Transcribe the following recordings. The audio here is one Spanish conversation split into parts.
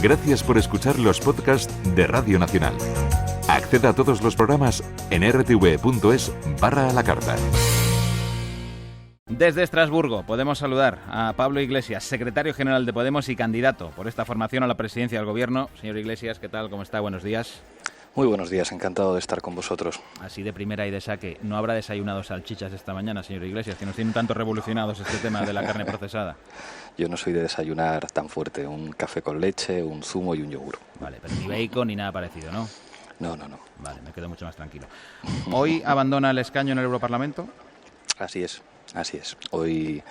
Gracias por escuchar los podcasts de Radio Nacional. Acceda a todos los programas en rtv.es/a la carta. Desde Estrasburgo podemos saludar a Pablo Iglesias, secretario general de Podemos y candidato por esta formación a la presidencia del Gobierno. Señor Iglesias, ¿qué tal? ¿Cómo está? Buenos días. Muy buenos días, encantado de estar con vosotros. Así de primera y de saque, ¿no habrá desayunado salchichas esta mañana, señor Iglesias, que nos tienen tanto revolucionados este tema de la carne procesada? Yo no soy de desayunar tan fuerte, un café con leche, un zumo y un yogur. Vale, pero ni bacon ni nada parecido, ¿no? No. Vale, me quedo mucho más tranquilo. ¿Hoy abandona el escaño en el Europarlamento? Así es. Hoy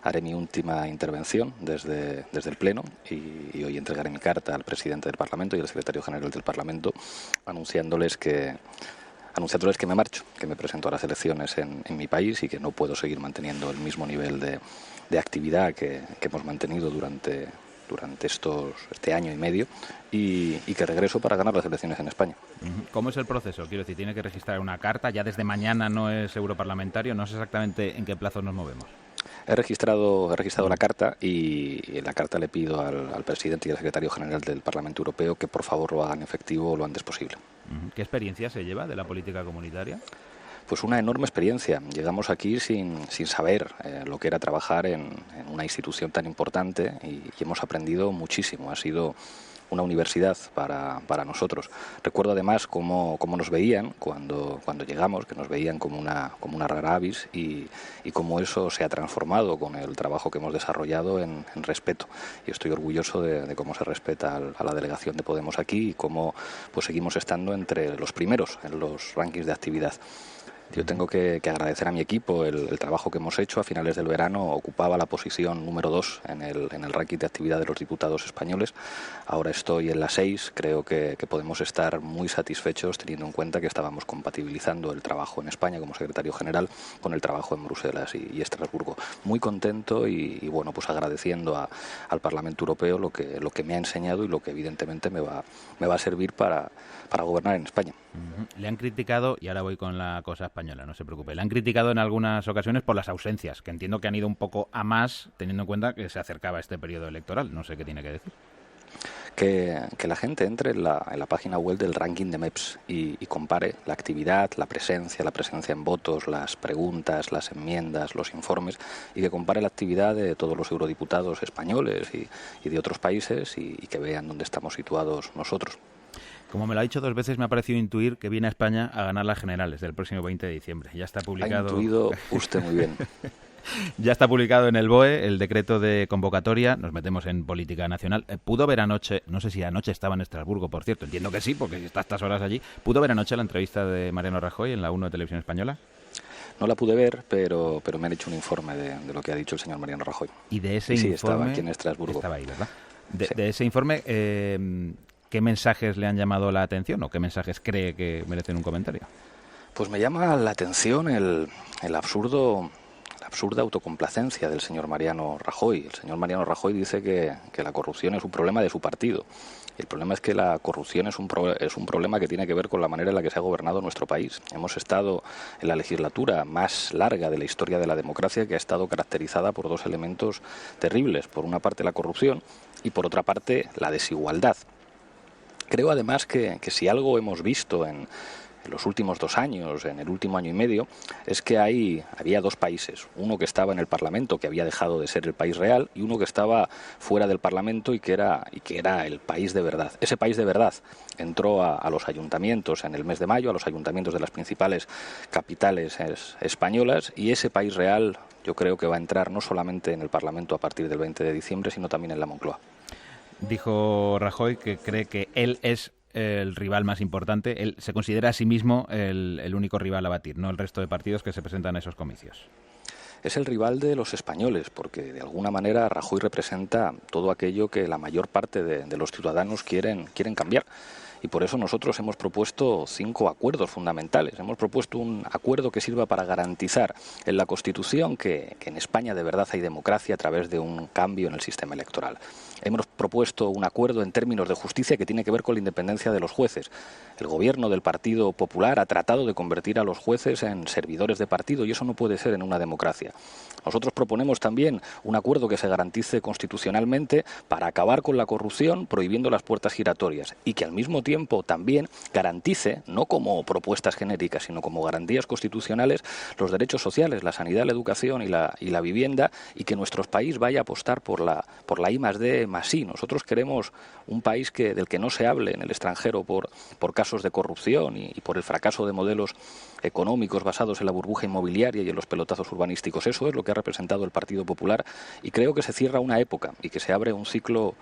haré mi última intervención desde el Pleno y hoy entregaré mi carta al presidente del Parlamento y al secretario general del Parlamento anunciándoles que me marcho, que me presento a las elecciones en mi país y que no puedo seguir manteniendo el mismo nivel de actividad que hemos mantenido durante este año y medio y que regreso para ganar las elecciones en España. ¿Cómo es el proceso? Quiero decir, tiene que registrar una carta, ya desde mañana no es europarlamentario, no sé exactamente en qué plazo nos movemos. He registrado la carta y en la carta le pido al presidente y al secretario general del Parlamento Europeo que por favor lo hagan efectivo lo antes posible. ¿Qué experiencia se lleva de la política comunitaria? Pues una enorme experiencia. Llegamos aquí sin saber lo que era trabajar en una institución tan importante y hemos aprendido muchísimo. Ha sido una universidad para nosotros. Recuerdo además cómo nos veían cuando llegamos, que nos veían como una rara avis y cómo eso se ha transformado con el trabajo que hemos desarrollado en respeto. Y estoy orgulloso de cómo se respeta a la delegación de Podemos aquí y cómo pues seguimos estando entre los primeros en los rankings de actividad. Yo tengo que agradecer a mi equipo el trabajo que hemos hecho. A finales del verano ocupaba la posición número 2 en el ranking de actividad de los diputados españoles. Ahora estoy en la 6. Creo que podemos estar muy satisfechos teniendo en cuenta que estábamos compatibilizando el trabajo en España como secretario general con el trabajo en Bruselas y Estrasburgo. Muy contento y bueno, pues agradeciendo al Parlamento Europeo lo que me ha enseñado y lo que evidentemente me va a servir para gobernar en España. Le han criticado, y ahora voy con la cosa española, no se preocupe, le han criticado en algunas ocasiones por las ausencias, que entiendo que han ido un poco a más, teniendo en cuenta que se acercaba este periodo electoral. No sé qué tiene que decir. Que la gente entre en la página web del ranking de MEPS y compare la actividad, la presencia en votos, las preguntas, las enmiendas, los informes, y que compare la actividad de todos los eurodiputados españoles y de otros países y que vean dónde estamos situados nosotros. Como me lo ha dicho 2 veces, me ha parecido intuir que viene a España a ganar las generales del próximo 20 de diciembre. Ya está publicado. Ha intuido usted muy bien. Ya está publicado en el BOE el decreto de convocatoria. Nos metemos en política nacional. ¿Pudo ver anoche, no sé si anoche estaba en Estrasburgo, por cierto, entiendo que sí, porque está a estas horas allí, ¿pudo ver anoche la entrevista de Mariano Rajoy en la 1 de Televisión Española? No la pude ver, pero me han hecho un informe de lo que ha dicho el señor Mariano Rajoy. Y de ese informe... Sí, estaba aquí en Estrasburgo. Estaba ahí, ¿verdad? De ese informe... ¿qué mensajes le han llamado la atención o qué mensajes cree que merecen un comentario? Pues me llama la atención la absurda autocomplacencia del señor Mariano Rajoy. El señor Mariano Rajoy dice que la corrupción es un problema de su partido. Y el problema es que la corrupción es un problema que tiene que ver con la manera en la que se ha gobernado nuestro país. Hemos estado en la legislatura más larga de la historia de la democracia, que ha estado caracterizada por 2 elementos terribles. Por una parte la corrupción y por otra parte la desigualdad. Creo además que si algo hemos visto en los últimos 2 años, en el último año y medio, es que había 2 países. Uno que estaba en el Parlamento, que había dejado de ser el país real, y uno que estaba fuera del Parlamento y que era el país de verdad. Ese país de verdad entró a los ayuntamientos en el mes de mayo, a los ayuntamientos de las principales capitales españolas, y ese país real yo creo que va a entrar no solamente en el Parlamento a partir del 20 de diciembre, sino también en la Moncloa. Dijo Rajoy que cree que él es el rival más importante. Él se considera a sí mismo el único rival a batir, no el resto de partidos que se presentan a esos comicios. Es el rival de los españoles, porque de alguna manera Rajoy representa todo aquello que la mayor parte de los ciudadanos quieren cambiar. y por eso nosotros hemos propuesto 5 acuerdos fundamentales. Hemos propuesto un acuerdo que sirva para garantizar en la Constitución que en España de verdad hay democracia a través de un cambio en el sistema electoral. Hemos propuesto un acuerdo en términos de justicia que tiene que ver con la independencia de los jueces. El gobierno del Partido Popular ha tratado de convertir a los jueces en servidores de partido y eso no puede ser en una democracia. Nosotros proponemos también un acuerdo que se garantice constitucionalmente para acabar con la corrupción, prohibiendo las puertas giratorias, y que al mismo tiempo también garantice, no como propuestas genéricas, sino como garantías constitucionales, los derechos sociales, la sanidad, la educación y la vivienda, y que nuestro país vaya a apostar por la I+D+I. Nosotros queremos un país del que no se hable en el extranjero por casos de corrupción y por el fracaso de modelos económicos basados en la burbuja inmobiliaria y en los pelotazos urbanísticos. Eso es lo que ha representado el Partido Popular, y creo que se cierra una época y que se abre un ciclo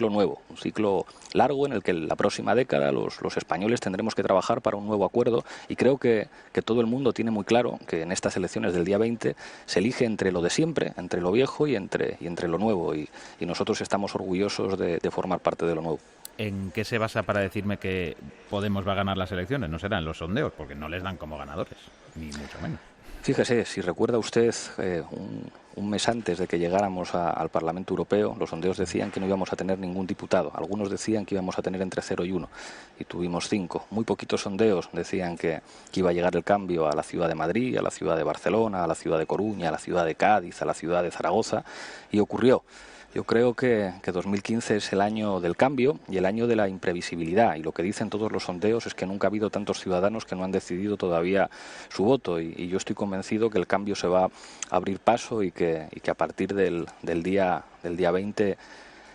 nuevo, un ciclo largo en el que en la próxima década los españoles tendremos que trabajar para un nuevo acuerdo, y creo que todo el mundo tiene muy claro que en estas elecciones del día 20 se elige entre lo de siempre, entre lo viejo y entre lo nuevo, y nosotros estamos orgullosos de formar parte de lo nuevo. ¿En qué se basa para decirme que Podemos va a ganar las elecciones? No serán los sondeos, porque no les dan como ganadores, ni mucho menos. Fíjese, si recuerda usted, un mes antes de que llegáramos al Parlamento Europeo, los sondeos decían que no íbamos a tener ningún diputado. Algunos decían que íbamos a tener entre 0 y 1, y tuvimos 5. Muy poquitos sondeos decían que iba a llegar el cambio a la ciudad de Madrid, a la ciudad de Barcelona, a la ciudad de Coruña, a la ciudad de Cádiz, a la ciudad de Zaragoza, y ocurrió. Yo creo que 2015 es el año del cambio y el año de la imprevisibilidad, y lo que dicen todos los sondeos es que nunca ha habido tantos ciudadanos que no han decidido todavía su voto, y yo estoy convencido que el cambio se va a abrir paso y que a partir del día 20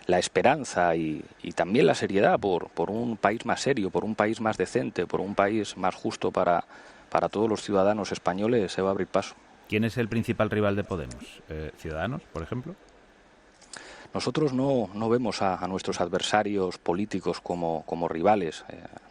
la esperanza y también la seriedad por un país más serio, por un país más decente, por un país más justo para todos los ciudadanos españoles se va a abrir paso. ¿Quién es el principal rival de Podemos? ¿Ciudadanos, por ejemplo? Nosotros no vemos a nuestros adversarios políticos como rivales.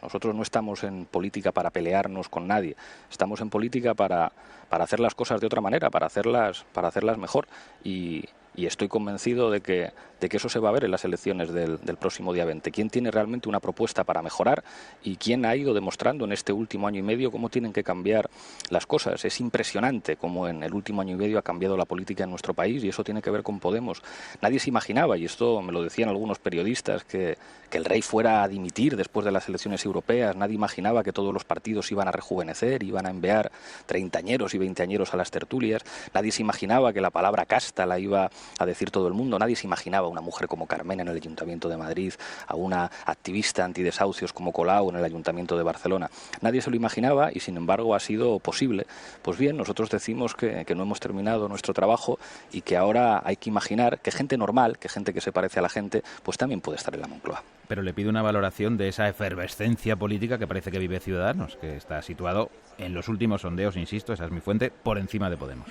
Nosotros no estamos en política para pelearnos con nadie. Estamos en política para hacer las cosas de otra manera, para hacerlas mejor. Y estoy convencido de que eso se va a ver en las elecciones del próximo día 20. ¿Quién tiene realmente una propuesta para mejorar y quién ha ido demostrando en este último año y medio cómo tienen que cambiar las cosas? Es impresionante cómo en el último año y medio ha cambiado la política en nuestro país, y eso tiene que ver con Podemos. Nadie se imaginaba, y esto me lo decían algunos periodistas, que el rey fuera a dimitir después de las elecciones europeas. Nadie imaginaba que todos los partidos iban a rejuvenecer, iban a enviar treintañeros y veinteañeros a las tertulias. Nadie se imaginaba que la palabra casta la iba a decir todo el mundo. Nadie se imaginaba a una mujer como Carmen en el Ayuntamiento de Madrid, a una activista antidesahucios como Colau en el Ayuntamiento de Barcelona. Nadie se lo imaginaba, y sin embargo ha sido posible. Pues bien, nosotros decimos que no hemos terminado nuestro trabajo y que ahora hay que imaginar que gente normal, que gente que se parece a la gente, pues también puede estar en la Moncloa. Pero le pido una valoración de esa efervescencia política que parece que vive Ciudadanos, que está situado en los últimos sondeos, insisto, esa es mi fuente, por encima de Podemos.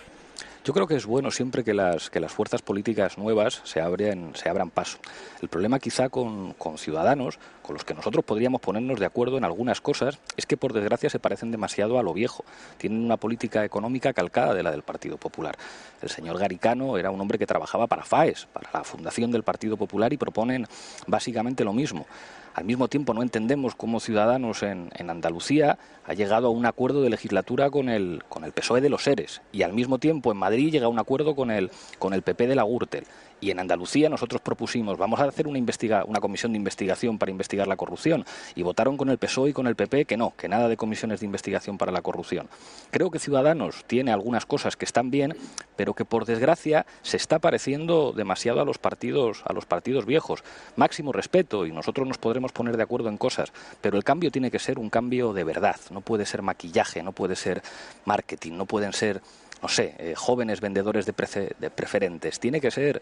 Yo creo que es bueno siempre que las fuerzas políticas nuevas se abran paso. El problema quizá con Ciudadanos, con los que nosotros podríamos ponernos de acuerdo en algunas cosas, es que por desgracia se parecen demasiado a lo viejo. Tienen una política económica calcada de la del Partido Popular. El señor Garicano era un hombre que trabajaba para FAES, para la fundación del Partido Popular, y proponen básicamente lo mismo. Al mismo tiempo no entendemos cómo Ciudadanos en Andalucía ha llegado a un acuerdo de legislatura con el PSOE de los ERES, y al mismo tiempo en Madrid llega a un acuerdo con el PP de la Gürtel. Y en Andalucía nosotros propusimos, vamos a hacer una comisión de investigación para investigar la corrupción, y votaron con el PSOE y con el PP que no, que nada de comisiones de investigación para la corrupción. Creo que Ciudadanos tiene algunas cosas que están bien, pero que por desgracia se está pareciendo demasiado a los partidos viejos. Máximo respeto, y nosotros nos podremos poner de acuerdo en cosas, pero el cambio tiene que ser un cambio de verdad. No puede ser maquillaje, no puede ser marketing, no pueden ser, no sé, jóvenes vendedores de preferentes. Tiene que ser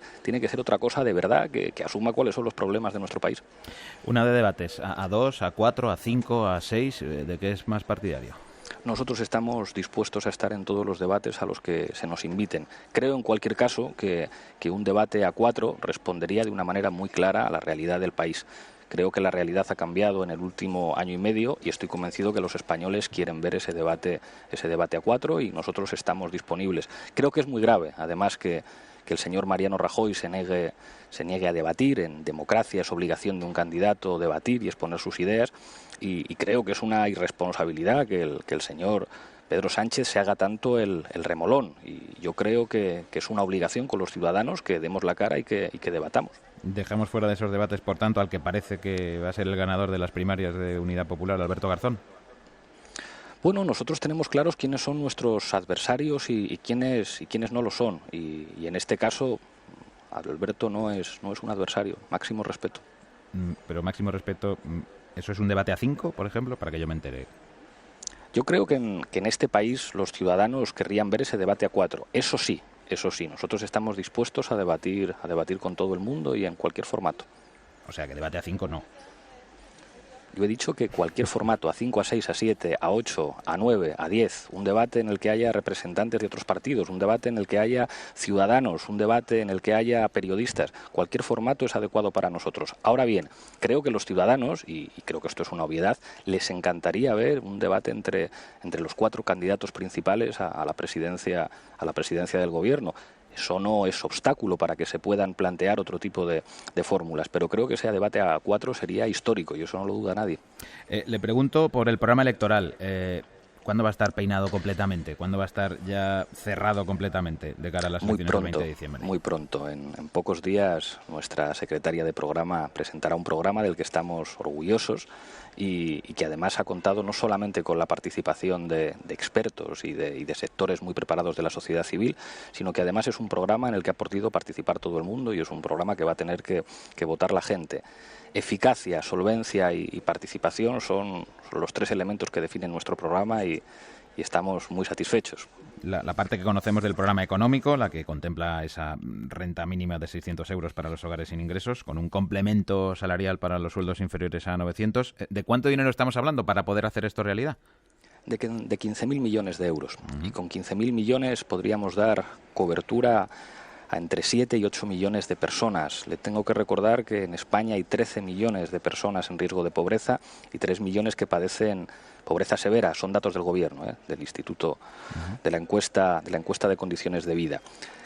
otra cosa de verdad que asuma cuáles son los problemas de nuestro país. Una de debates, a 2, a 4, a 5, a 6, ¿de qué es más partidario? Nosotros estamos dispuestos a estar en todos los debates a los que se nos inviten. Creo, en cualquier caso, que un debate a 4 respondería de una manera muy clara a la realidad del país. Creo que la realidad ha cambiado en el último año y medio, y estoy convencido que los españoles quieren ver ese debate a 4, y nosotros estamos disponibles. Creo que es muy grave, además, que el señor Mariano Rajoy se niegue a debatir. En democracia es obligación de un candidato debatir y exponer sus ideas, y creo que es una irresponsabilidad que el señor Pedro Sánchez se haga tanto el remolón, y yo creo que es una obligación con los ciudadanos que demos la cara y que debatamos. Dejamos fuera de esos debates, por tanto, al que parece que va a ser el ganador de las primarias de Unidad Popular, Alberto Garzón. Bueno, nosotros tenemos claros quiénes son nuestros adversarios y quiénes no lo son, y en este caso Alberto no es un adversario. Máximo respeto. Pero máximo respeto, ¿eso es un debate a 5, por ejemplo, para que yo me entere? Yo creo que en este país los ciudadanos querrían ver ese debate a 4. Eso sí, nosotros estamos dispuestos a debatir con todo el mundo y en cualquier formato. O sea, que debate a 5 no. Yo he dicho que cualquier formato, a 5, a 6, a 7, a 8, a 9, a 10, un debate en el que haya representantes de otros partidos, un debate en el que haya ciudadanos, un debate en el que haya periodistas, cualquier formato es adecuado para nosotros. Ahora bien, creo que los ciudadanos, y creo que esto es una obviedad, les encantaría ver un debate entre los 4 candidatos principales a la presidencia del gobierno. Eso no es obstáculo para que se puedan plantear otro tipo de fórmulas, pero creo que ese debate a 4 sería histórico, y eso no lo duda nadie. Le pregunto por el programa electoral. ¿Cuándo va a estar peinado completamente? ¿Cuándo va a estar ya cerrado completamente de cara a las elecciones del 20 de diciembre? Muy pronto. En pocos días nuestra secretaria de programa presentará un programa del que estamos orgullosos y que además ha contado no solamente con la participación de expertos y de sectores muy preparados de la sociedad civil, sino que además es un programa en el que ha podido participar todo el mundo, y es un programa que va a tener que votar la gente. Eficacia, solvencia y participación son los 3 elementos que definen nuestro programa, y estamos muy satisfechos. La parte que conocemos del programa económico, la que contempla esa renta mínima de 600 euros para los hogares sin ingresos, con un complemento salarial para los sueldos inferiores a 900. ¿De cuánto dinero estamos hablando para poder hacer esto realidad? De 15.000 millones de euros. Y con 15.000 millones podríamos dar cobertura a entre 7 y 8 millones de personas. Le tengo que recordar que en España hay 13 millones de personas en riesgo de pobreza y 3 millones que padecen pobreza severa. Son datos del gobierno, del Instituto, de la encuesta de condiciones de vida.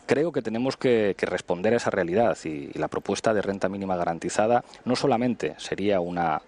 Creo que tenemos que responder a esa realidad, y la propuesta de renta mínima garantizada no solamente sería una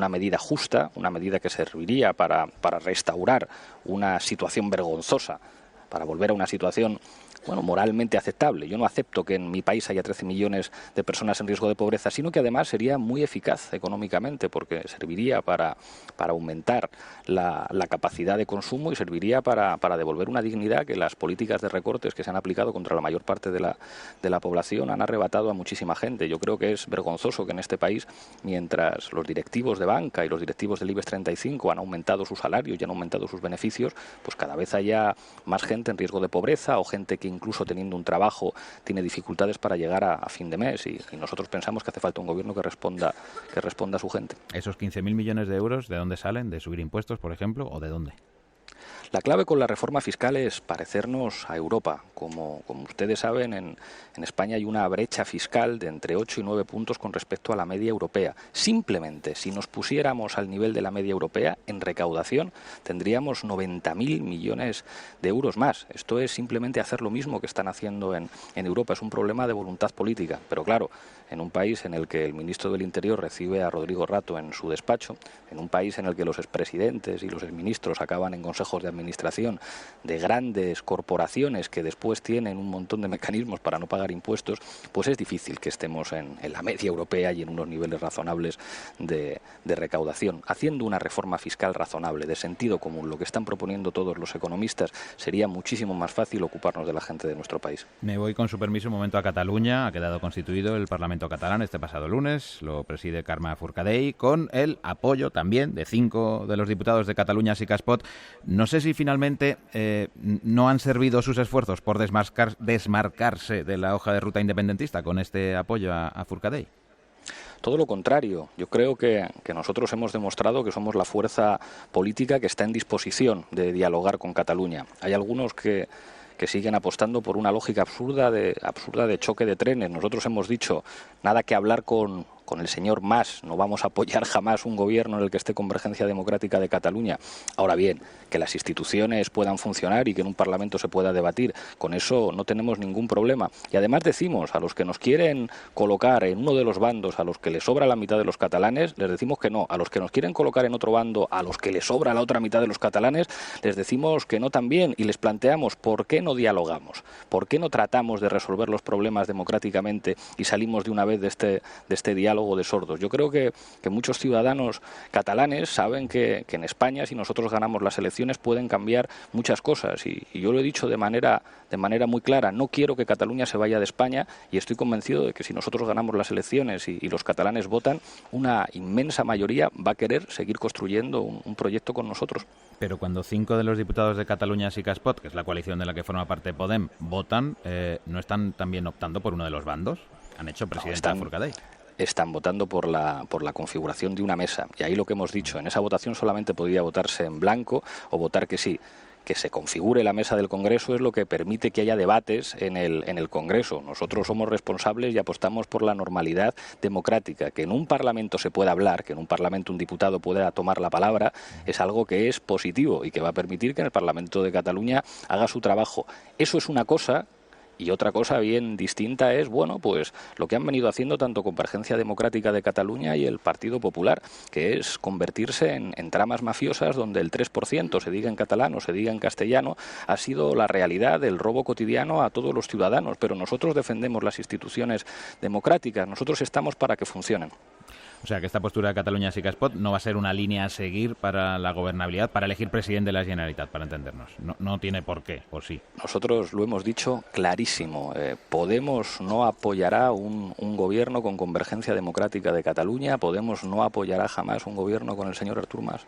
medida justa, una medida que serviría para restaurar una situación vergonzosa, para volver a una situación moralmente aceptable. Yo no acepto que en mi país haya 13 millones de personas en riesgo de pobreza, sino que además sería muy eficaz económicamente, porque serviría para aumentar la capacidad de consumo, y serviría para devolver una dignidad que las políticas de recortes que se han aplicado contra la mayor parte de la población han arrebatado a muchísima gente. Yo creo que es vergonzoso que en este país, mientras los directivos de banca y los directivos del IBEX 35 han aumentado sus salarios y han aumentado sus beneficios, pues cada vez haya más gente en riesgo de pobreza, o gente que incluso teniendo un trabajo tiene dificultades para llegar a fin de mes, y nosotros pensamos que hace falta un gobierno que responda a su gente. ¿Esos 15.000 millones de euros de dónde salen? ¿De subir impuestos, por ejemplo, o de dónde? La clave con la reforma fiscal es parecernos a Europa. Como ustedes saben, en España hay una brecha fiscal de entre 8 y 9 puntos con respecto a la media europea. Simplemente, si nos pusiéramos al nivel de la media europea, en recaudación tendríamos 90.000 millones de euros más. Esto es simplemente hacer lo mismo que están haciendo en Europa. Es un problema de voluntad política. Pero claro, en un país en el que el ministro del Interior recibe a Rodrigo Rato en su despacho, en un país en el que los expresidentes y los exministros acaban en consejos de administración de grandes corporaciones que después tienen un montón de mecanismos para no pagar impuestos, pues es difícil que estemos en la media europea y en unos niveles razonables de recaudación. Haciendo una reforma fiscal razonable, de sentido común, lo que están proponiendo todos los economistas, sería muchísimo más fácil ocuparnos de la gente de nuestro país. Me voy, con su permiso, un momento a Cataluña. Ha quedado constituido el Parlamento catalán este pasado lunes. Lo preside Carme Forcadell, con el apoyo también de 5 de los diputados de Catalunya Sí que es pot. No sé si finalmente no han servido sus esfuerzos por desmarcarse de la hoja de ruta independentista con este apoyo a Forcadell. Todo lo contrario. Yo creo que nosotros hemos demostrado que somos la fuerza política que está en disposición de dialogar con Cataluña. Hay algunos que siguen apostando por una lógica absurda de choque de trenes. Nosotros hemos dicho nada que hablar con con el señor Mas no vamos a apoyar jamás un gobierno en el que esté Convergencia Democrática de Cataluña. Ahora bien, que las instituciones puedan funcionar y que en un Parlamento se pueda debatir, con eso no tenemos ningún problema. Y además decimos a los que nos quieren colocar en uno de los bandos a los que les sobra la mitad de los catalanes, les decimos que no. A los que nos quieren colocar en otro bando, a los que les sobra la otra mitad de los catalanes, les decimos que no también y les planteamos por qué no dialogamos, por qué no tratamos de resolver los problemas democráticamente y salimos de una vez de este diálogo de sordos. Yo creo que muchos ciudadanos catalanes saben que en España, si nosotros ganamos las elecciones, pueden cambiar muchas cosas y yo lo he dicho de manera muy clara. No quiero que Cataluña se vaya de España y estoy convencido de que si nosotros ganamos las elecciones y los catalanes votan, una inmensa mayoría va a querer seguir construyendo un proyecto con nosotros. Pero cuando 5 de los diputados de Cataluña Sí que es pot, que es la coalición de la que forma parte Podem, votan, ¿no están también optando por uno de los bandos? Han hecho presidenta Forcadell. Están votando por la configuración de una mesa. Y ahí lo que hemos dicho, en esa votación solamente podía votarse en blanco o votar que sí. Que se configure la mesa del Congreso es lo que permite que haya debates en el Congreso. Nosotros somos responsables y apostamos por la normalidad democrática. Que en un Parlamento se pueda hablar, que en un Parlamento un diputado pueda tomar la palabra, es algo que es positivo y que va a permitir que en el Parlamento de Cataluña haga su trabajo. Eso es una cosa. Y otra cosa bien distinta es, bueno, pues lo que han venido haciendo tanto Convergencia Democrática de Cataluña y el Partido Popular, que es convertirse en tramas mafiosas donde el 3%, se diga en catalán o se diga en castellano, ha sido la realidad del robo cotidiano a todos los ciudadanos. Pero nosotros defendemos las instituciones democráticas, nosotros estamos para que funcionen. O sea, que esta postura de Cataluña Sí que es pot no va a ser una línea a seguir para la gobernabilidad, para elegir presidente de la Generalitat, para entendernos. No tiene por qué, ¿o sí? Nosotros lo hemos dicho clarísimo. Podemos no apoyará un gobierno con Convergencia Democrática de Cataluña, Podemos no apoyará jamás un gobierno con el señor Artur Mas.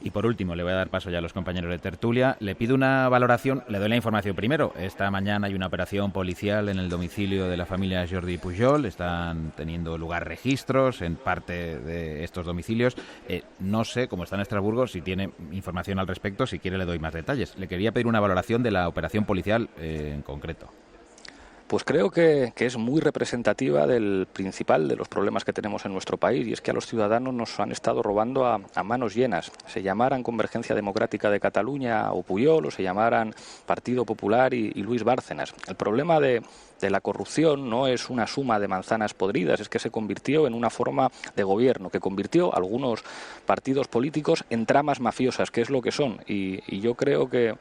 Y por último, le voy a dar paso ya a los compañeros de tertulia. Le pido una valoración, le doy la información primero. Esta mañana hay una operación policial en el domicilio de la familia Jordi Pujol. Están teniendo lugar registros en parte de estos domicilios. No sé, como está en Estrasburgo, si tiene información al respecto. Si quiere le doy más detalles. Le quería pedir una valoración de la operación policial en concreto. Pues creo que es muy representativa del principal de los problemas que tenemos en nuestro país, y es que a los ciudadanos nos han estado robando a manos llenas. Se llamaran Convergencia Democrática de Cataluña o Pujol, o se llamaran Partido Popular y Luis Bárcenas. El problema de la corrupción no es una suma de manzanas podridas, es que se convirtió en una forma de gobierno, que convirtió a algunos partidos políticos en tramas mafiosas, que es lo que son. Y yo creo que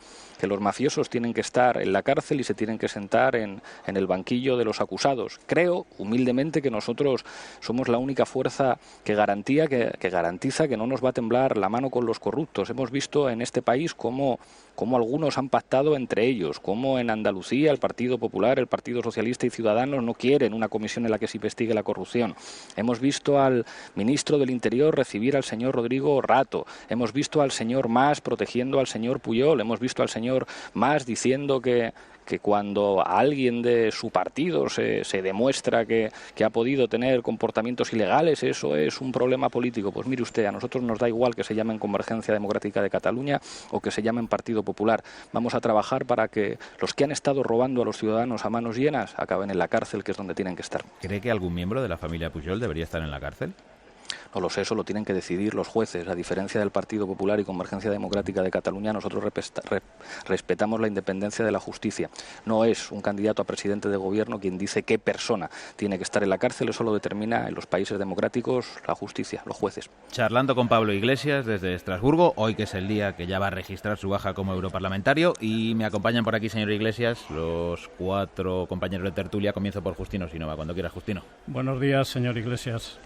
los mafiosos tienen que estar en la cárcel y se tienen que sentar en el banquillo de los acusados. Creo, humildemente, que nosotros somos la única fuerza que garantiza que no nos va a temblar la mano con los corruptos. Hemos visto en este país cómo algunos han pactado entre ellos, cómo en Andalucía el Partido Popular, el Partido Socialista y Ciudadanos no quieren una comisión en la que se investigue la corrupción. Hemos visto al ministro del Interior recibir al señor Rodrigo Rato. Hemos visto al señor Mas protegiendo al señor Pujol. Hemos visto al señor Mas diciendo que cuando a alguien de su partido se demuestra que ha podido tener comportamientos ilegales, eso es un problema político. Pues mire usted, a nosotros nos da igual que se llamen Convergencia Democrática de Cataluña o que se llamen Partido Popular. Vamos a trabajar para que los que han estado robando a los ciudadanos a manos llenas acaben en la cárcel, que es donde tienen que estar. ¿Cree que algún miembro de la familia Pujol debería estar en la cárcel? No lo sé, eso lo tienen que decidir los jueces. A diferencia del Partido Popular y Convergencia Democrática de Cataluña, nosotros respetamos la independencia de la justicia. No es un candidato a presidente de gobierno quien dice qué persona tiene que estar en la cárcel. Eso lo determina en los países democráticos la justicia, los jueces. Charlando con Pablo Iglesias desde Estrasburgo, hoy que es el día que ya va a registrar su baja como europarlamentario, y me acompañan por aquí, señor Iglesias, los 4 compañeros de tertulia. Comienzo por Justino Sinova. Cuando quiera, Justino. Buenos días, señor Iglesias.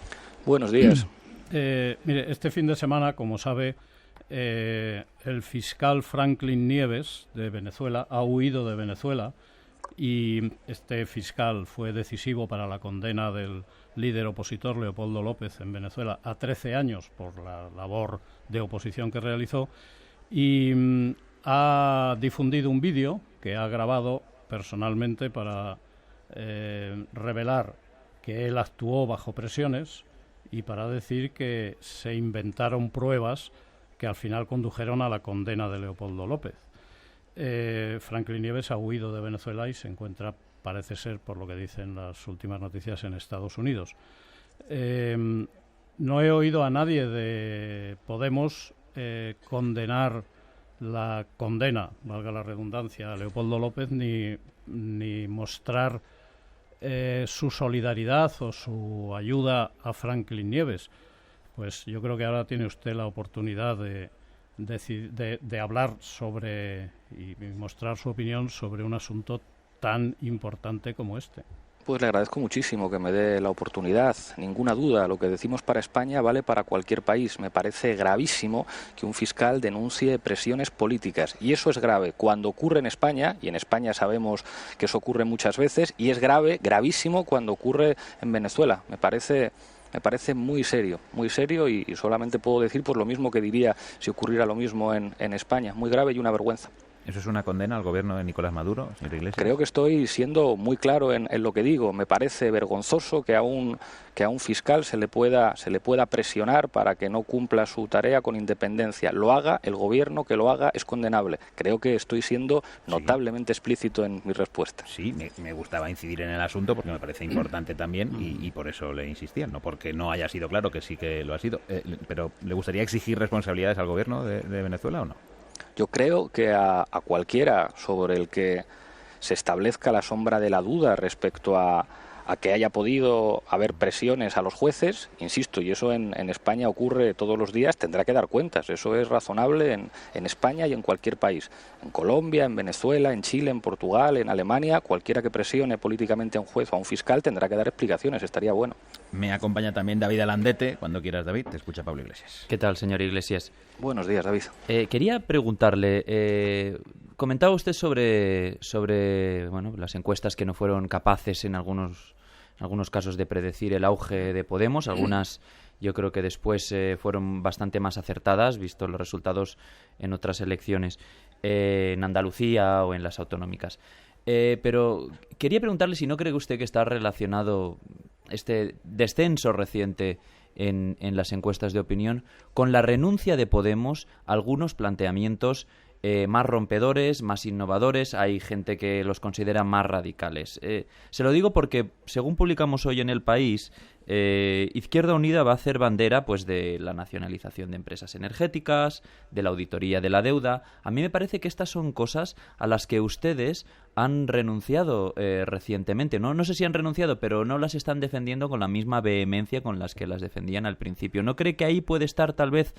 Buenos días. Mire, este fin de semana, como sabe, el fiscal Franklin Nieves de Venezuela ha huido de Venezuela, y este fiscal fue decisivo para la condena del líder opositor Leopoldo López en Venezuela a 13 años por la labor de oposición que realizó, y ha difundido un vídeo que ha grabado personalmente para revelar que él actuó bajo presiones y para decir que se inventaron pruebas que al final condujeron a la condena de Leopoldo López. Franklin Nieves ha huido de Venezuela y se encuentra, parece ser, por lo que dicen las últimas noticias, en Estados Unidos. No he oído a nadie de Podemos condenar la condena, valga la redundancia, a Leopoldo López, ni mostrar su solidaridad o su ayuda a Franklin Nieves. Pues yo creo que ahora tiene usted la oportunidad de hablar sobre y mostrar su opinión sobre un asunto tan importante como este. Pues le agradezco muchísimo que me dé la oportunidad. Ninguna duda, lo que decimos para España vale para cualquier país. Me parece gravísimo que un fiscal denuncie presiones políticas. Y eso es grave cuando ocurre en España, y en España sabemos que eso ocurre muchas veces, y es gravísimo cuando ocurre en Venezuela. Me parece muy serio y solamente puedo decir pues lo mismo que diría si ocurriera lo mismo en España. Muy grave y una vergüenza. ¿Eso es una condena al gobierno de Nicolás Maduro, señor Iglesias? Creo que estoy siendo muy claro en lo que digo. Me parece vergonzoso que a un fiscal se le pueda presionar para que no cumpla su tarea con independencia. Lo haga el gobierno, que lo haga es condenable. Creo que estoy siendo notablemente explícito en mi respuesta. Sí, me gustaba incidir en el asunto porque me parece importante también y por eso le insistía, no porque no haya sido claro, que sí que lo ha sido. Pero ¿le gustaría exigir responsabilidades al gobierno de Venezuela o no? Yo creo que a cualquiera sobre el que se establezca la sombra de la duda respecto a que haya podido haber presiones a los jueces, insisto, y eso en España ocurre todos los días, tendrá que dar cuentas. Eso es razonable en España y en cualquier país. En Colombia, en Venezuela, en Chile, en Portugal, en Alemania, cualquiera que presione políticamente a un juez o a un fiscal tendrá que dar explicaciones, estaría bueno. Me acompaña también David Alandete. Cuando quieras, David, te escucha Pablo Iglesias. ¿Qué tal, señor Iglesias? Buenos días, David. Quería preguntarle, comentaba usted sobre las encuestas que no fueron capaces en algunos casos de predecir el auge de Podemos. Algunas yo creo que después fueron bastante más acertadas, visto los resultados en otras elecciones, en Andalucía o en las autonómicas. Pero quería preguntarle si no cree usted que está relacionado este descenso reciente en las encuestas de opinión con la renuncia de Podemos a algunos planteamientos más rompedores, más innovadores. Hay gente que los considera más radicales. Se lo digo porque, según publicamos hoy en El País, Izquierda Unida va a hacer bandera pues de la nacionalización de empresas energéticas, de la auditoría de la deuda. A mí me parece que estas son cosas a las que ustedes han renunciado recientemente. No sé si han renunciado, pero no las están defendiendo con la misma vehemencia con las que las defendían al principio. ¿No cree que ahí puede estar tal vez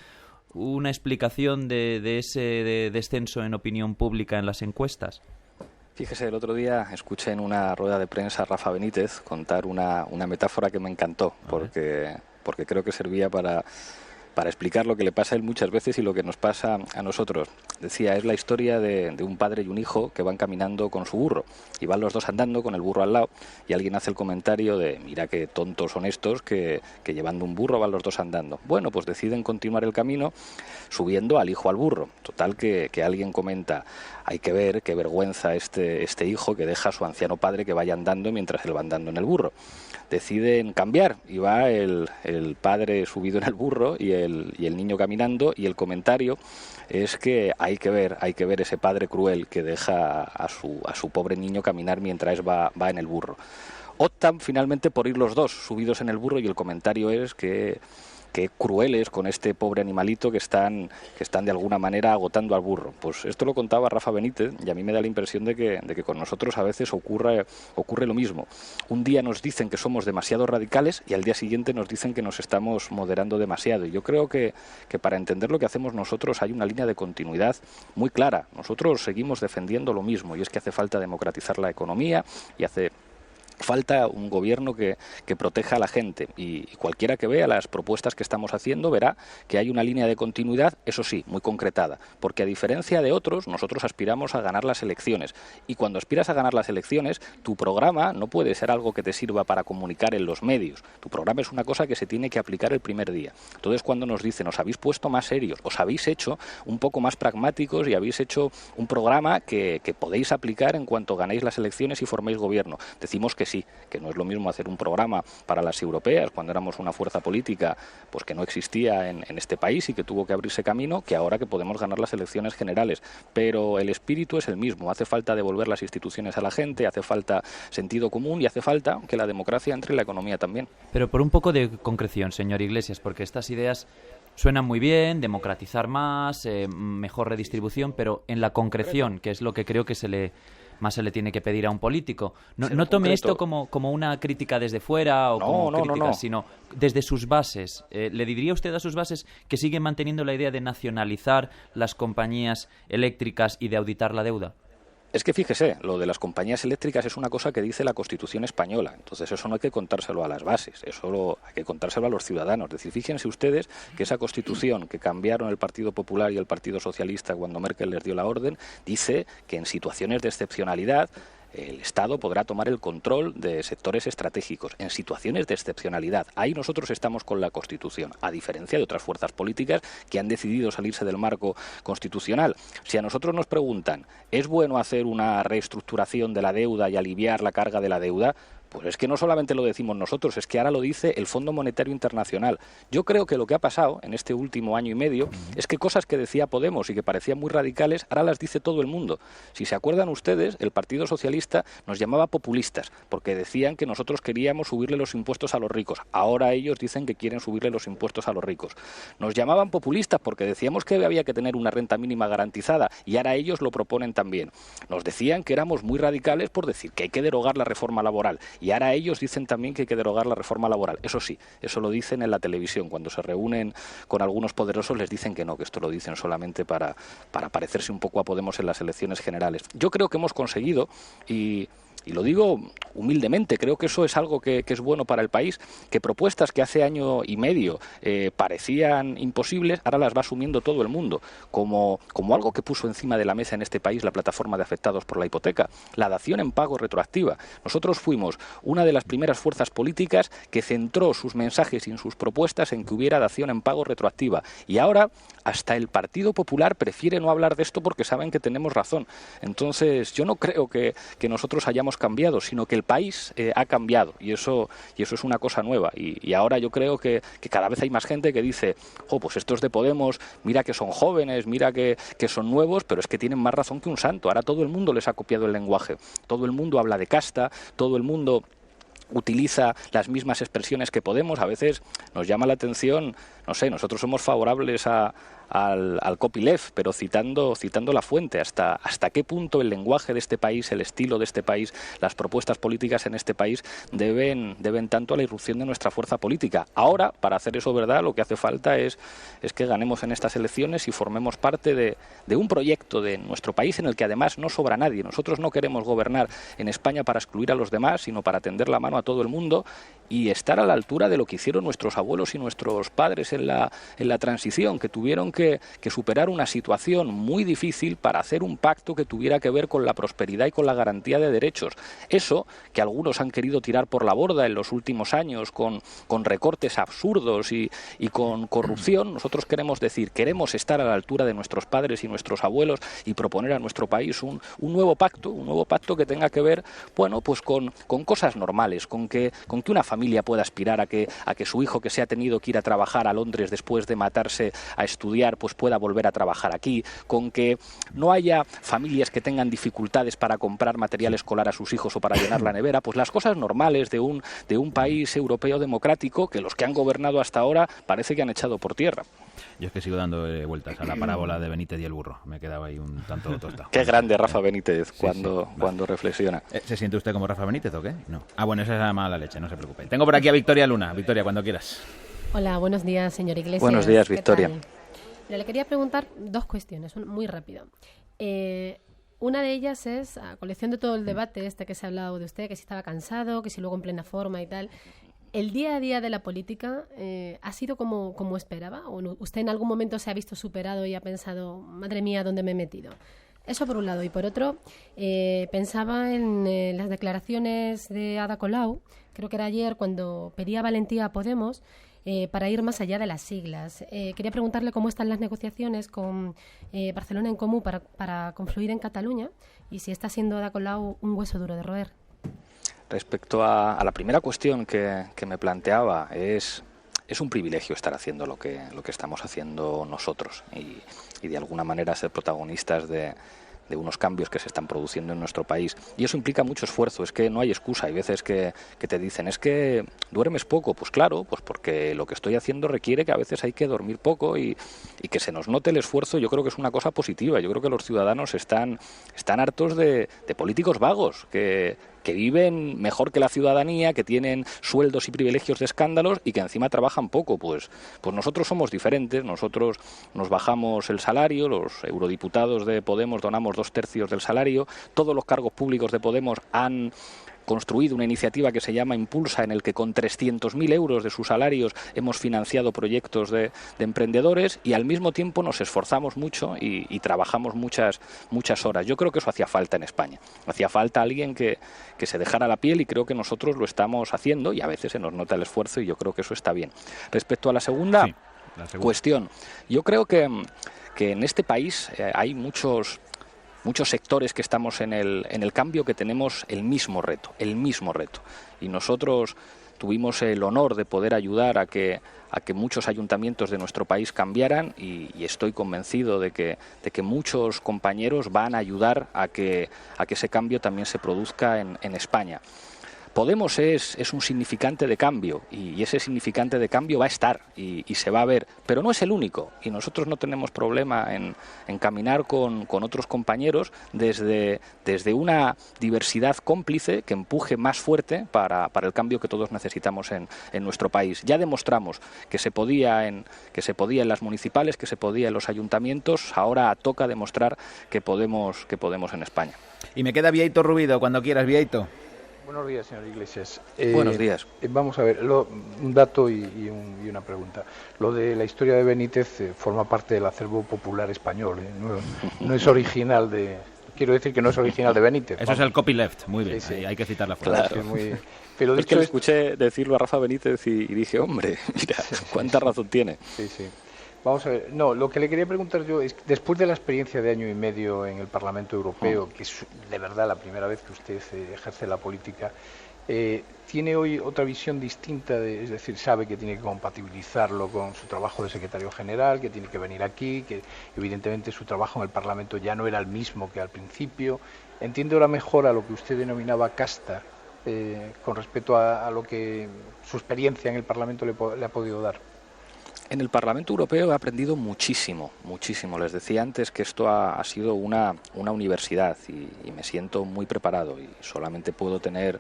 una explicación de ese descenso en opinión pública en las encuestas? Fíjese, el otro día escuché en una rueda de prensa a Rafa Benítez contar una metáfora que me encantó, porque creo que servía para explicar lo que le pasa a él muchas veces y lo que nos pasa a nosotros. Decía, es la historia de un padre y un hijo que van caminando con su burro y van los dos andando con el burro al lado y alguien hace el comentario de mira qué tontos son estos que llevando un burro van los dos andando. Bueno, pues deciden continuar el camino subiendo al hijo al burro. Total que alguien comenta, hay que ver qué vergüenza este hijo que deja a su anciano padre que vaya andando mientras él va andando en el burro. Deciden cambiar y va el padre subido en el burro y el niño caminando, y el comentario es que hay que ver ese padre cruel que deja a su pobre niño caminar mientras va en el burro. Optan finalmente por ir los dos subidos en el burro y el comentario es que crueles con este pobre animalito que están de alguna manera agotando al burro. Pues esto lo contaba Rafa Benítez y a mí me da la impresión de que con nosotros a veces ocurre lo mismo. Un día nos dicen que somos demasiado radicales y al día siguiente nos dicen que nos estamos moderando demasiado. Y yo creo que para entender lo que hacemos nosotros hay una línea de continuidad muy clara. Nosotros seguimos defendiendo lo mismo y es que hace falta democratizar la economía y hace falta un gobierno que proteja a la gente y cualquiera que vea las propuestas que estamos haciendo verá que hay una línea de continuidad, eso sí, muy concretada, porque a diferencia de otros, nosotros aspiramos a ganar las elecciones y cuando aspiras a ganar las elecciones, tu programa no puede ser algo que te sirva para comunicar en los medios, tu programa es una cosa que se tiene que aplicar el primer día. Entonces cuando nos dicen, os habéis puesto más serios, os habéis hecho un poco más pragmáticos y habéis hecho un programa que podéis aplicar en cuanto ganéis las elecciones y forméis gobierno, decimos que sí, que no es lo mismo hacer un programa para las europeas cuando éramos una fuerza política pues que no existía en este país y que tuvo que abrirse camino, que ahora que podemos ganar las elecciones generales. Pero el espíritu es el mismo. Hace falta devolver las instituciones a la gente, hace falta sentido común y hace falta que la democracia entre en la economía también. Pero por un poco de concreción, señor Iglesias, porque estas ideas suenan muy bien, democratizar más, mejor redistribución, pero en la concreción, que es lo que creo que más se le tiene que pedir a un político. No tome esto como una crítica desde fuera o crítica, sino desde sus bases. ¿Le diría usted a sus bases que siguen manteniendo la idea de nacionalizar las compañías eléctricas y de auditar la deuda? Es que fíjese, lo de las compañías eléctricas es una cosa que dice la Constitución española, entonces eso no hay que contárselo a las bases, eso hay que contárselo a los ciudadanos. Es decir, fíjense ustedes que esa Constitución que cambiaron el Partido Popular y el Partido Socialista cuando Merkel les dio la orden, dice que en situaciones de excepcionalidad el Estado podrá tomar el control de sectores estratégicos en situaciones de excepcionalidad. Ahí nosotros estamos con la Constitución, a diferencia de otras fuerzas políticas que han decidido salirse del marco constitucional. Si a nosotros nos preguntan, ¿es bueno hacer una reestructuración de la deuda y aliviar la carga de la deuda? Pues es que no solamente lo decimos nosotros, es que ahora lo dice el Fondo Monetario Internacional. Yo creo que lo que ha pasado en este último año y medio es que cosas que decía Podemos y que parecían muy radicales, ahora las dice todo el mundo. Si se acuerdan ustedes, el Partido Socialista nos llamaba populistas, porque decían que nosotros queríamos subirle los impuestos a los ricos. Ahora ellos dicen que quieren subirle los impuestos a los ricos. Nos llamaban populistas porque decíamos que había que tener una renta mínima garantizada, y ahora ellos lo proponen también. Nos decían que éramos muy radicales por decir que hay que derogar la reforma laboral. Y ahora ellos dicen también que hay que derogar la reforma laboral. Eso sí, eso lo dicen en la televisión. Cuando se reúnen con algunos poderosos les dicen que no, que esto lo dicen solamente para parecerse un poco a Podemos en las elecciones generales. Yo creo que hemos conseguido, y lo digo humildemente, creo que eso es algo que es bueno para el país, que propuestas que hace año y medio parecían imposibles, ahora las va asumiendo todo el mundo, como algo que puso encima de la mesa en este país la plataforma de afectados por la hipoteca, la dación en pago retroactiva. Nosotros fuimos una de las primeras fuerzas políticas que centró sus mensajes y sus propuestas en que hubiera dación en pago retroactiva, y ahora hasta el Partido Popular prefiere no hablar de esto porque saben que tenemos razón. Entonces yo no creo que nosotros hayamos cambiado, sino que el país ha cambiado, y eso es una cosa nueva, y ahora yo creo que cada vez hay más gente que dice, pues estos de Podemos, mira que son jóvenes, mira que son nuevos, pero es que tienen más razón que un santo. Ahora todo el mundo les ha copiado el lenguaje, todo el mundo habla de casta, todo el mundo utiliza las mismas expresiones que Podemos. A veces nos llama la atención, no sé, nosotros somos favorables al copyleft, pero citando la fuente, hasta qué punto el lenguaje de este país, el estilo de este país, las propuestas políticas en este país deben tanto a la irrupción de nuestra fuerza política. Ahora, para hacer eso verdad, lo que hace falta es que ganemos en estas elecciones y formemos parte de un proyecto de nuestro país en el que además no sobra nadie. Nosotros no queremos gobernar en España para excluir a los demás, sino para tender la mano a todo el mundo y estar a la altura de lo que hicieron nuestros abuelos y nuestros padres en la transición, que tuvieron que superar una situación muy difícil para hacer un pacto que tuviera que ver con la prosperidad y con la garantía de derechos. Eso que algunos han querido tirar por la borda en los últimos años con recortes absurdos y con corrupción, nosotros queremos estar a la altura de nuestros padres y nuestros abuelos y proponer a nuestro país un nuevo pacto que tenga que ver, pues con cosas normales, con que una familia pueda aspirar a que su hijo, que se ha tenido que ir a trabajar a Londres después de matarse a estudiar, pues pueda volver a trabajar aquí, con que no haya familias que tengan dificultades para comprar material escolar a sus hijos o para llenar la nevera, pues las cosas normales de un país europeo democrático que los que han gobernado hasta ahora parece que han echado por tierra. Yo es que sigo dando vueltas a la parábola de Benítez y el burro. Me quedaba ahí un tanto tostado. Qué grande Rafa Benítez cuando reflexiona. ¿Se siente usted como Rafa Benítez o qué? No. Bueno, esa es la mala leche, no se preocupe. Tengo por aquí a Victoria Luna. Victoria, cuando quieras. Hola, buenos días, señor Iglesias. Buenos días, Victoria. Le quería preguntar dos cuestiones, muy rápido. Una de ellas es, a colección de todo el debate que se ha hablado de usted, que si estaba cansado, que si luego en plena forma y tal. ¿El día a día de la política ha sido como esperaba? ¿O usted en algún momento se ha visto superado y ha pensado, madre mía, ¿dónde me he metido? Eso por un lado. Y por otro, pensaba en las declaraciones de Ada Colau, creo que era ayer, cuando pedía valentía a Podemos para ir más allá de las siglas. Quería preguntarle cómo están las negociaciones con Barcelona en Comú para confluir en Cataluña y si está siendo Ada Colau un hueso duro de roer. Respecto a la primera cuestión que me planteaba, es un privilegio estar haciendo lo que estamos haciendo nosotros y de alguna manera ser protagonistas de unos cambios que se están produciendo en nuestro país. Y eso implica mucho esfuerzo, es que no hay excusa. Hay veces que te dicen, es que duermes poco. Pues claro, pues porque lo que estoy haciendo requiere que a veces hay que dormir poco y que se nos note el esfuerzo. Yo creo que es una cosa positiva. Yo creo que los ciudadanos están hartos de políticos vagos, que viven mejor que la ciudadanía, que tienen sueldos y privilegios de escándalos y que encima trabajan poco. Pues nosotros somos diferentes, nosotros nos bajamos el salario, los eurodiputados de Podemos donamos 2/3 del salario, todos los cargos públicos de Podemos han construido una iniciativa que se llama Impulsa, en el que con 300.000 euros de sus salarios hemos financiado proyectos de emprendedores y al mismo tiempo nos esforzamos mucho y trabajamos muchas horas. Yo creo que eso hacía falta en España. Hacía falta alguien que se dejara la piel y creo que nosotros lo estamos haciendo y a veces se nos nota el esfuerzo y yo creo que eso está bien. Respecto a la segunda cuestión, yo creo que en este país hay muchos sectores que estamos en el cambio que tenemos el mismo reto. Y nosotros tuvimos el honor de poder ayudar a que muchos ayuntamientos de nuestro país cambiaran y estoy convencido de que muchos compañeros van a ayudar a que ese cambio también se produzca en España. Podemos es un significante de cambio y ese significante de cambio va a estar y se va a ver, pero no es el único y nosotros no tenemos problema en caminar con otros compañeros desde una diversidad cómplice que empuje más fuerte para el cambio que todos necesitamos en nuestro país. Ya demostramos que se podía en las municipales, que se podía en los ayuntamientos, ahora toca demostrar que podemos en España. Y me queda Bieito Rubido, cuando quieras, Bieito. Buenos días, señor Iglesias. Buenos días. Vamos a ver, un dato y una pregunta. Lo de la historia de Benítez forma parte del acervo popular español. No es original de... Quiero decir que no es original de Benítez. Eso es el copyleft, muy bien. Sí. Hay que citar la frase. Claro. Pero es que le escuché decirlo a Rafa Benítez y dije, hombre, mira, cuánta razón tiene. Sí. Vamos a ver, lo que le quería preguntar yo es, después de la experiencia de año y medio en el Parlamento Europeo, que es de verdad la primera vez que usted ejerce la política, ¿tiene hoy otra visión distinta? Es decir, sabe que tiene que compatibilizarlo con su trabajo de secretario general, que tiene que venir aquí, que evidentemente su trabajo en el Parlamento ya no era el mismo que al principio. ¿Entiende ahora mejor a lo que usted denominaba casta con respecto a lo que su experiencia en el Parlamento le ha podido dar? En el Parlamento Europeo he aprendido muchísimo. Les decía antes que esto ha sido una universidad y me siento muy preparado y solamente puedo tener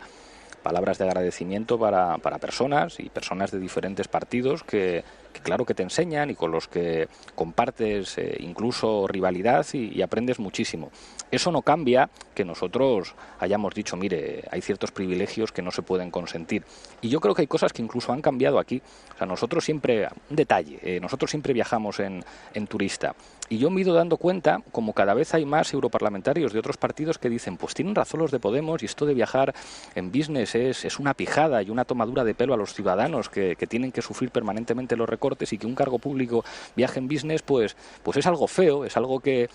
palabras de agradecimiento para personas de diferentes partidos que claro que te enseñan y con los que compartes incluso rivalidad y aprendes muchísimo. Eso no cambia que nosotros hayamos dicho, mire, hay ciertos privilegios que no se pueden consentir. Y yo creo que hay cosas que incluso han cambiado aquí. O sea, nosotros siempre, un detalle, nosotros siempre viajamos en turista. Y yo me he ido dando cuenta, como cada vez hay más europarlamentarios de otros partidos que dicen, pues tienen razón los de Podemos y esto de viajar en business es una pijada y una tomadura de pelo a los ciudadanos que tienen que sufrir permanentemente los recortes y que un cargo público viaje en business, pues es algo feo, es algo que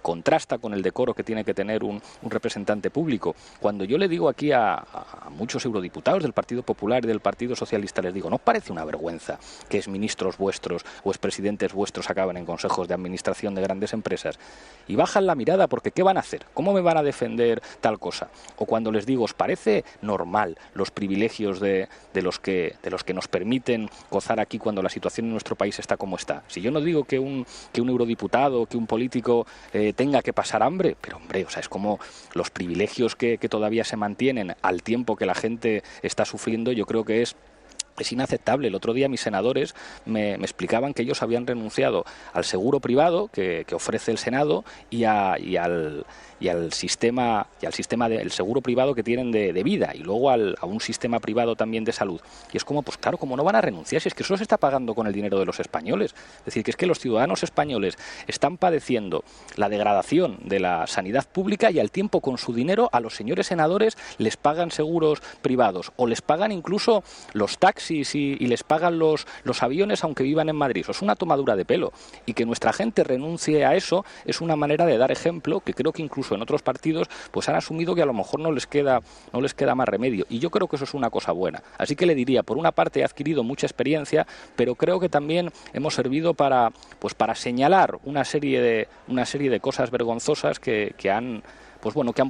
contrasta con el decoro que tiene que tener un representante público. Cuando yo le digo aquí a muchos eurodiputados del Partido Popular y del Partido Socialista, les digo, ¿no os parece una vergüenza que exministros vuestros o expresidentes vuestros acaben en consejos de administración de grandes empresas? Y bajan la mirada porque ¿qué van a hacer? ¿Cómo me van a defender tal cosa? O cuando les digo, ¿os parece normal los privilegios de los que nos permiten gozar aquí cuando la situación en nuestro país está como está? Si yo no digo que un eurodiputado, que un político tenga que pasar hambre, pero hombre, o sea, es como los privilegios que todavía se mantienen al tiempo que la gente está sufriendo, yo creo que es inaceptable. El otro día mis senadores me explicaban que ellos habían renunciado al seguro privado que ofrece el Senado y al sistema del seguro privado que tienen de vida y luego a un sistema privado también de salud. Y es como, pues claro, como no van a renunciar si es que eso se está pagando con el dinero de los españoles. Es decir, que es que los ciudadanos españoles están padeciendo la degradación de la sanidad pública y al tiempo con su dinero a los señores senadores les pagan seguros privados o les pagan incluso los taxis taxis y les pagan los aviones aunque vivan en Madrid. Eso es una tomadura de pelo. Y que nuestra gente renuncie a eso es una manera de dar ejemplo, que creo que incluso en otros partidos pues han asumido que a lo mejor no les queda más remedio. Y yo creo que eso es una cosa buena. Así que le diría, por una parte he adquirido mucha experiencia, pero creo que también hemos servido para señalar una serie de cosas vergonzosas que han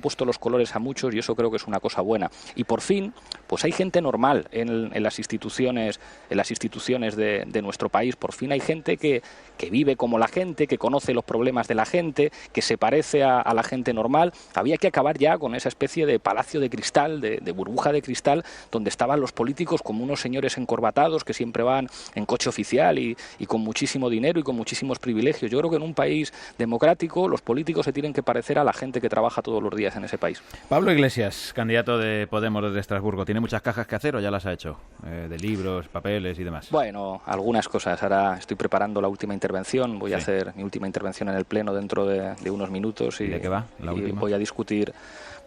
puesto los colores a muchos, y eso creo que es una cosa buena. Y por fin, pues hay gente normal en las instituciones de nuestro país. Por fin hay gente que vive como la gente, que conoce los problemas de la gente, que se parece a la gente normal. Había que acabar ya con esa especie de palacio de cristal, de burbuja de cristal, donde estaban los políticos como unos señores encorbatados que siempre van en coche oficial y con muchísimo dinero y con muchísimos privilegios. Yo creo que en un país democrático los políticos se tienen que parecer a la gente que trabaja todos los días en ese país. Pablo Iglesias, candidato de Podemos desde Estrasburgo, ¿tiene muchas cajas que hacer o ya las ha hecho? De libros, papeles y demás. Bueno, algunas cosas. Ahora estoy preparando la última intervención. Voy a hacer mi última intervención en el Pleno dentro de unos minutos. ¿Y de qué va la última? Voy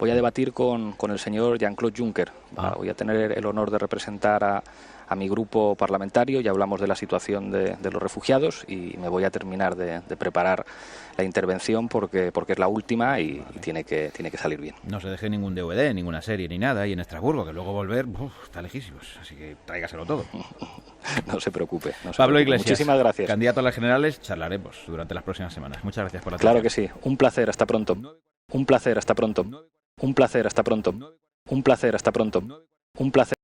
a debatir con el señor Jean-Claude Juncker. Voy a tener el honor de representar a mi grupo parlamentario. Ya hablamos de la situación de los refugiados y me voy a terminar de preparar la intervención porque es la última y tiene que salir bien. No se deje ningún DVD, ninguna serie ni nada ahí en Estrasburgo, que luego volver está lejísimos, así que tráigaselo todo. No se preocupe. Pablo Iglesias, muchísimas gracias. Candidato a las generales, charlaremos durante las próximas semanas. Muchas gracias por la atención. Claro que sí. Un placer, hasta pronto. Un placer, hasta pronto. Un placer, hasta pronto. Un placer, hasta pronto. Un placer.